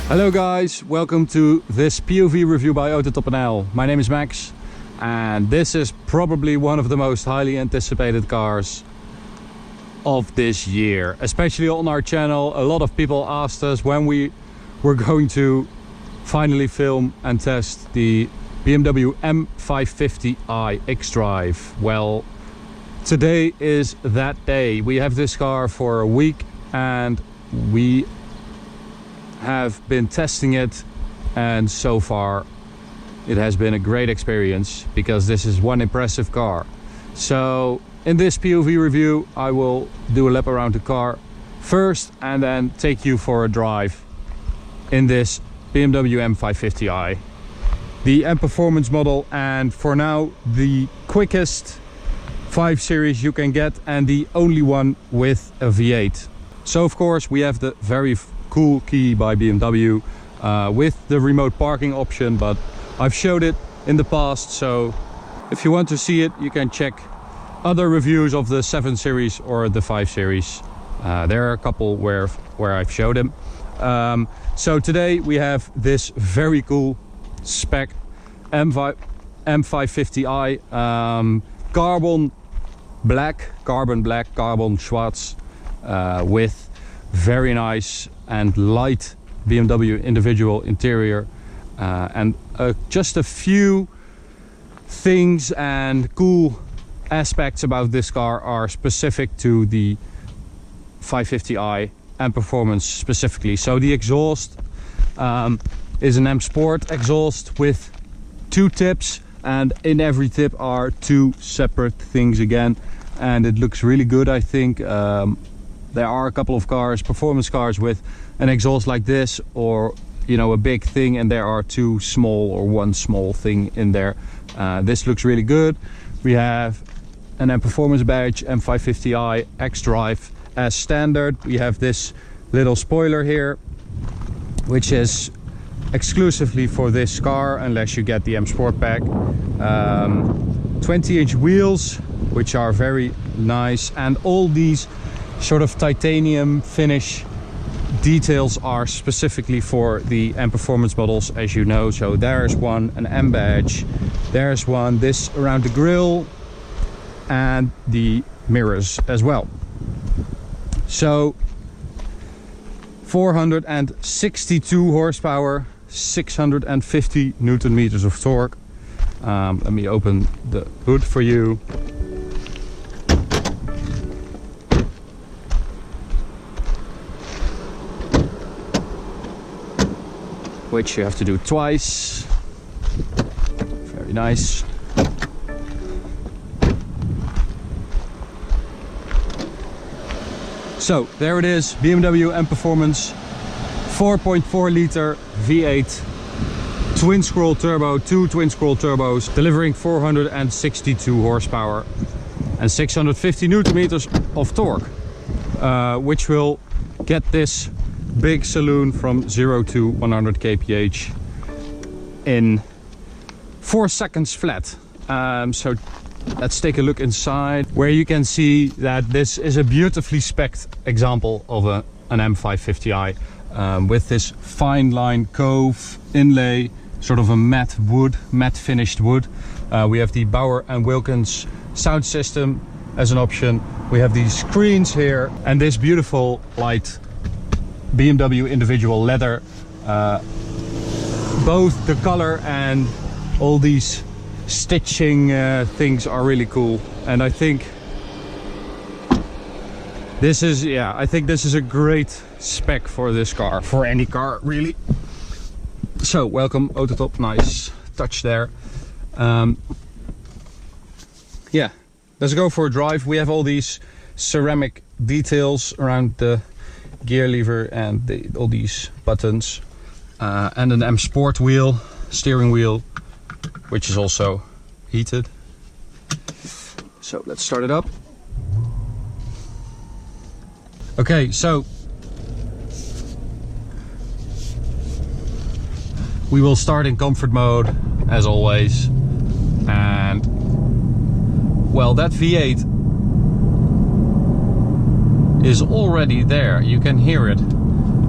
Hello guys, welcome to this POV review by AutoTopNL. My name is Max and this is probably one of the most highly anticipated cars of this year. Especially on our channel, a lot of people asked us when we were going to finally film and test the BMW M550i X-Drive. Well, today is that day. We have this car for a week and we have been testing it, and so far it has been a great experience because this is one impressive car. So in this POV review I will do a lap around the car first and then take you for a drive in this BMW M550i, the M Performance model, and for now the quickest 5 Series you can get and the only one with a V8. So of course we have the very cool key by BMW with the remote parking option, but I've showed it in the past, so if you want to see it you can check other reviews of the 7 Series or the 5 Series. There are a couple where I've showed them. So today we have this very cool spec M550i, carbon black, carbon schwarz, with very nice and light BMW individual interior, and just a few things and cool aspects about this car are specific to the 550i and Performance specifically. So the exhaust is an M Sport exhaust with 2 tips, and in every tip are 2 separate things again, and it looks really good. I think there are a couple of cars, performance cars, with an exhaust like this, or you know, a big thing, and there are 2 small or 1 small thing in there. This looks really good. We have an M Performance badge, M550i X-Drive as standard. We have this little spoiler here, which is exclusively for this car unless you get the M Sport pack. 20-inch wheels, which are very nice, and all these sort of titanium finish details are specifically for the M Performance models, as you know. So there's one, an M badge, there's one, this around the grille, and the mirrors as well. So 462 horsepower, 650 Newton meters of torque. Let me open the hood for you. Which you have to do twice. Very nice. So there it is, BMW M Performance 4.4 liter V8 twin scroll turbo, 2 twin scroll turbos, delivering 462 horsepower and 650 Newton meters of torque, which will get this big saloon from 0 to 100 kph in 4 seconds flat. So let's take a look inside, where you can see that this is a beautifully spec'd example of an M550i, with this fine line cove inlay, sort of a matte finished wood. We have the Bauer & Wilkins sound system as an option. We have these screens here and this beautiful light BMW individual leather. Both the color and all these stitching things are really cool, and I think this is, I think this is a great spec for this car, for any car really. So welcome AutoTop, nice touch there. Yeah, let's go for a drive. We have all these ceramic details around the gear lever and all these buttons, and an M Sport wheel, steering wheel, which is also heated. So let's start it up. Okay, so we will start in comfort mode as always, and well, that V8 is already there, you can hear it.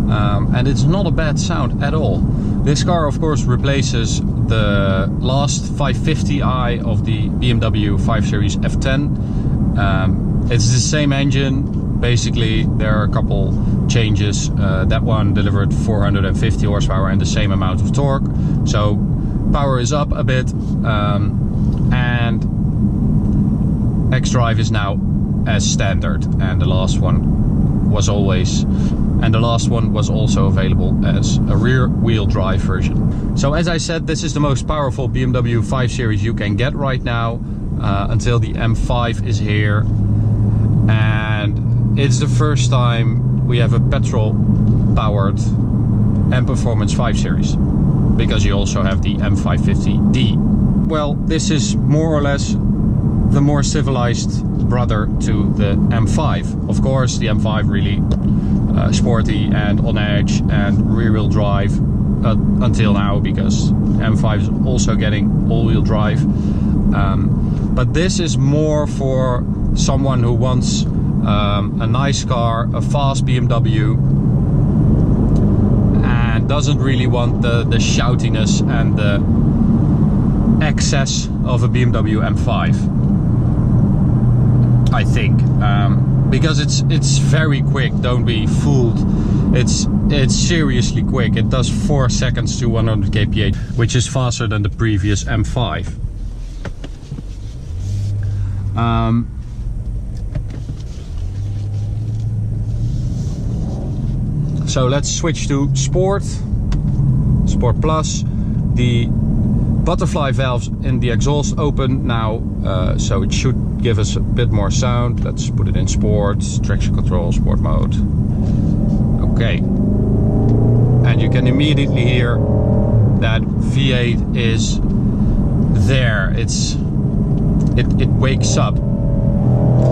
and it's not a bad sound at all. This car of course replaces the last 550i of the BMW 5 Series F10. It's the same engine. Basically there are a couple changes. That one delivered 450 horsepower and the same amount of torque, so power is up a bit, and X-Drive is now as standard, and the last one was also available as a rear wheel drive version. So as I said, this is the most powerful BMW 5 Series you can get right now, until the M5 is here, and it's the first time we have a petrol powered M Performance 5 Series, because you also have the M550d. Well, this is more or less the more civilized brother to the M5. Of course, the M5 really sporty and on edge and rear-wheel drive until now, because M5 is also getting all-wheel drive. But this is more for someone who wants a nice car, a fast BMW, and doesn't really want the shoutiness and the excess of a BMW M5. I think, because it's very quick. Don't be fooled. It's seriously quick. It does 4 seconds to 100 kph, which is faster than the previous M5. So let's switch to Sport Plus. The butterfly valves in the exhaust open now, so it should give us a bit more sound. Let's put it in Sport, traction control, Sport mode. Okay, and you can immediately hear that V8 is there. It wakes up,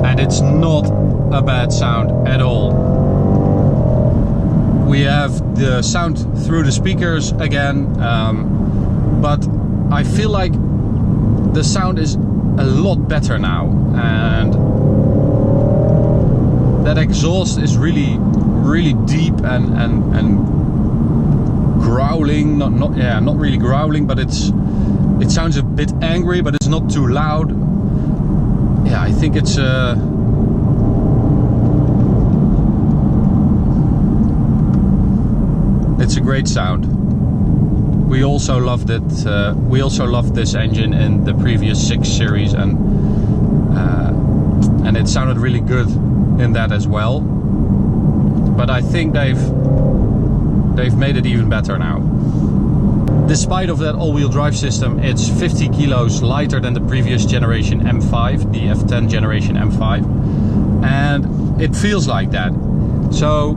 and it's not a bad sound at all. We have the sound through the speakers again, but I feel like the sound is a lot better now, and that exhaust is really deep and growling. Not really growling, but it sounds a bit angry, but it's not too loud. Yeah, I think it's a great sound. We also loved it. We also loved this engine in the previous 6 Series, and it sounded really good in that as well. But I think they've made it even better now. Despite of that all-wheel drive system, it's 50 kilos lighter than the previous generation M5, the F10 generation M5, and it feels like that. So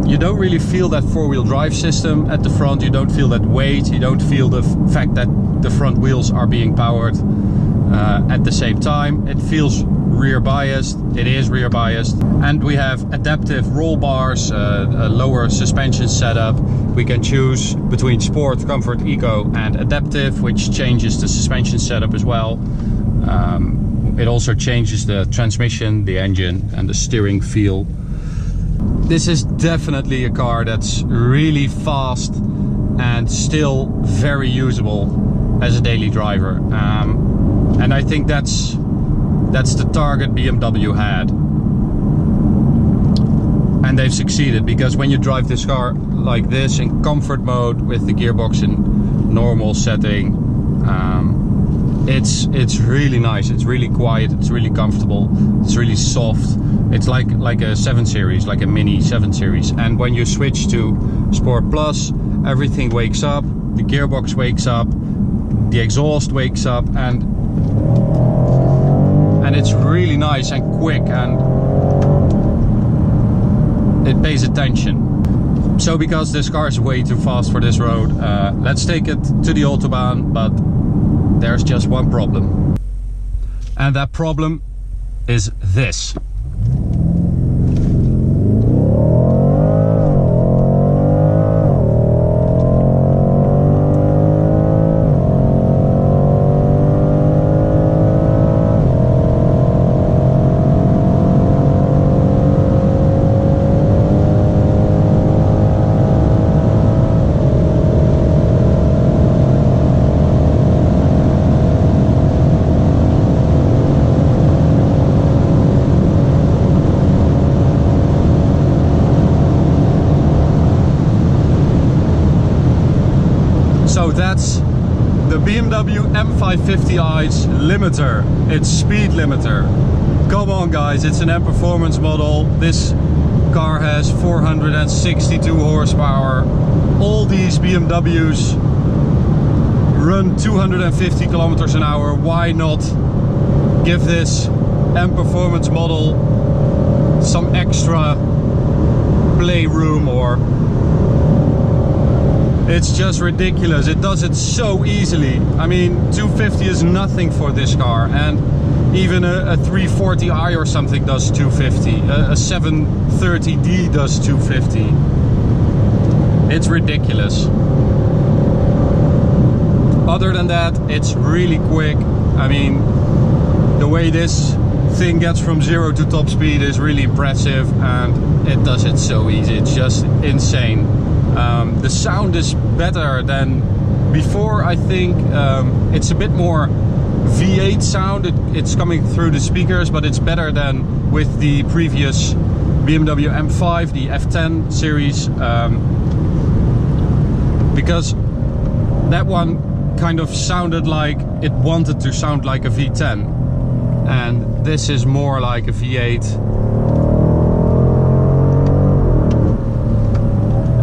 you don't really feel that four-wheel drive system at the front. You don't feel that weight. You don't feel the fact that the front wheels are being powered at the same time. It feels rear biased. It is rear biased, and we have adaptive roll bars, a lower suspension setup. We can choose between sport, comfort, eco and adaptive, which changes the suspension setup as well. It also changes the transmission, the engine and the steering feel. This is definitely a car that's really fast and still very usable as a daily driver. And I think that's the target BMW had. And they've succeeded, because when you drive this car like this in comfort mode with the gearbox in normal setting, it's really nice. It's really quiet. It's really comfortable. It's really soft. It's like a 7 Series, like a mini 7 Series. And when you switch to Sport Plus, everything wakes up. The gearbox wakes up. The exhaust wakes up, and it's really nice and quick, and it pays attention. So because this car is way too fast for this road, let's take it to the Autobahn, but there's just one problem. And that problem is this. BMW M550i's limiter, its speed limiter. Come on guys, it's an M performance model. This car has 462 horsepower. All these BMWs run 250 kilometers an hour. Why not give this M performance model some extra playroom? Or it's just ridiculous. It does it so easily. I mean, 250 is nothing for this car, and even a 340i or something does 250. A 730d does 250. It's ridiculous. Other than that, it's really quick. I mean, the way this thing gets from 0 to top speed is really impressive, and it does it so easy. It's just insane. The sound is better than before, I think. It's a bit more V8 sound. It's coming through the speakers, but it's better than with the previous BMW M5, the F10 series, because that one kind of sounded like it wanted to sound like a V10, and this is more like a V8.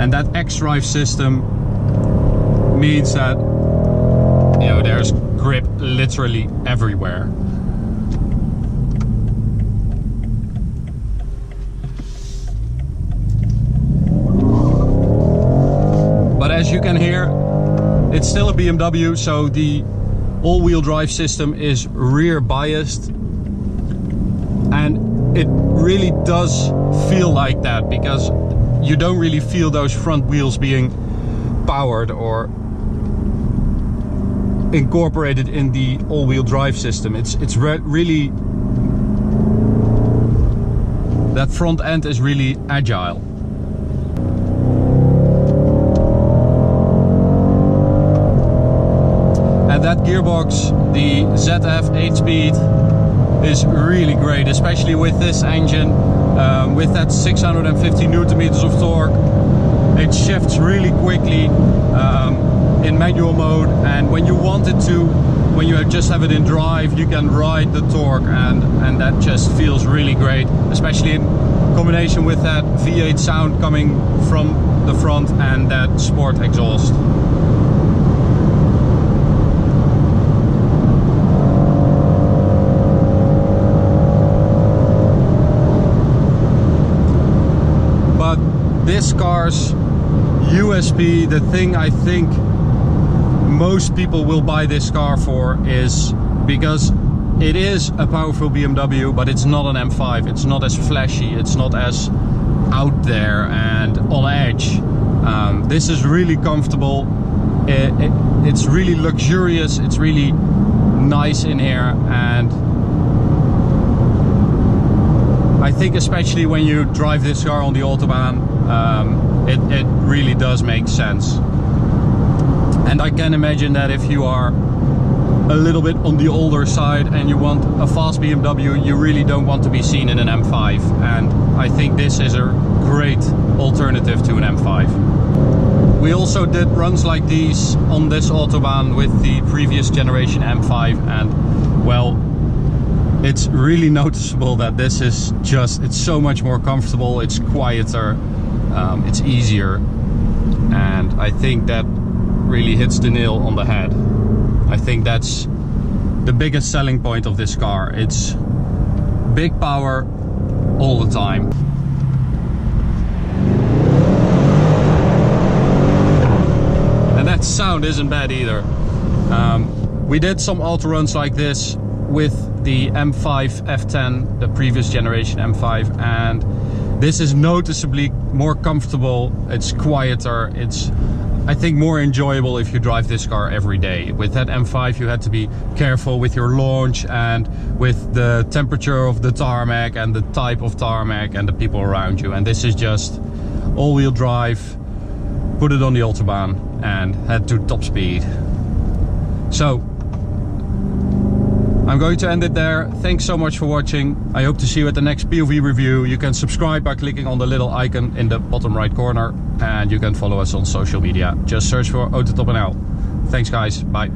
And that X-Drive system means that, you know, there's grip literally everywhere. But as you can hear, it's still a BMW, so the all-wheel drive system is rear biased, and it really does feel like that, because you don't really feel those front wheels being powered or incorporated in the all-wheel drive system. It's really, that front end is really agile. And that gearbox, the ZF 8-speed, is really great, especially with this engine, with that 650 Newton meters of torque. It shifts really quickly in manual mode, and when you want it to, when you just have it in drive, you can ride the torque, and that just feels really great, especially in combination with that V8 sound coming from the front and that sport exhaust. This car's USP, the thing I think most people will buy this car for, is because it is a powerful BMW, but it's not an M5. It's not as flashy, it's not as out there and on edge. This is really comfortable. It's really luxurious, it's really nice in here, and I think especially when you drive this car on the Autobahn, it really does make sense. And I can imagine that if you are a little bit on the older side and you want a fast BMW, you really don't want to be seen in an M5. And I think this is a great alternative to an M5. We also did runs like these on this Autobahn with the previous generation M5, and well, it's really noticeable that this is just, it's so much more comfortable, it's quieter, it's easier, and I think that really hits the nail on the head. I think that's the biggest selling point of this car. It's big power all the time. And that sound isn't bad either. We did some auto runs like this with the M5 F10, the previous generation M5, and this is noticeably more comfortable, it's quieter, it's, I think, more enjoyable if you drive this car every day. With that M5 you had to be careful with your launch and with the temperature of the tarmac and the type of tarmac and the people around you, and this is just all-wheel drive, put it on the Autobahn and head to top speed. So I'm going to end it there. Thanks so much for watching. I hope to see you at the next POV review. You can subscribe by clicking on the little icon in the bottom right corner, and you can follow us on social media. Just search for AutoTopNL. Thanks guys, bye.